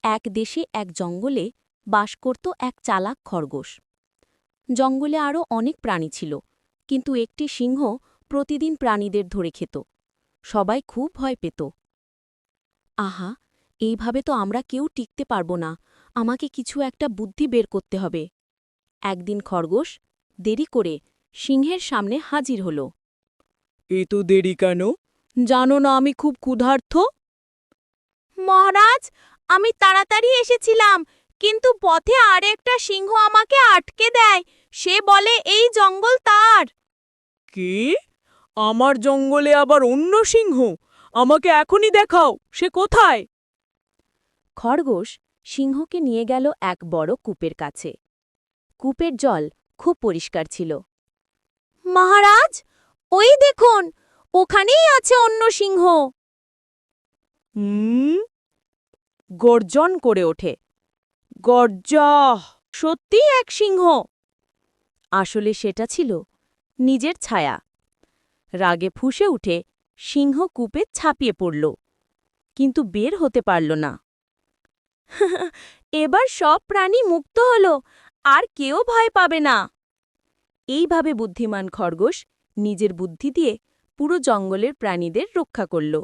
এক দেশে এক জঙ্গলে বাস করত এক চালাক খরগোশ। জঙ্গলে আরও অনেক প্রাণী ছিল, কিন্তু একটি সিংহ প্রতিদিন প্রাণীদের ধরে খেত। সবাই খুব ভয় পেত। আহা, এইভাবে তো আমরা কেউ টিকতে পারব না। আমাকে কিছু একটা বুদ্ধি বের করতে হবে। একদিন খরগোশ দেরি করে সিংহের সামনে হাজির হল। এত দেরি কেন? জানো না আমি খুব ক্ষুধার্ত। মহারাজ, আমি তাড়াতাড়ি এসেছিলাম, কিন্তু পথে আরেকটা সিংহ আমাকে আটকে দেয়। সে বলে এই জঙ্গল তার। কি? আমার জঙ্গলে আবার অন্য সিংহ? আমাকে এখনই দেখাও, সে কোথায়? খরগোশ সিংহকে নিয়ে গেল এক বড় কূপের কাছে। কূপের জল খুব পরিষ্কার ছিল। মহারাজ, ওই দেখুন, ওখানেই আছে অন্য সিংহ। হুম, গর্জন করে ওঠে। গর্জা! সত্যিই এক সিংহ। আসলে সেটা ছিল নিজের ছায়া। রাগে ফুঁসে উঠে সিংহ কূপে ছাপিয়ে পড়ল, কিন্তু বের হতে পারল না। এবার সব প্রাণী মুক্ত হল, আর কেউ ভয় পাবে না। এইভাবে বুদ্ধিমান খরগোশ নিজের বুদ্ধি দিয়ে পুরো জঙ্গলের প্রাণীদের রক্ষা করল।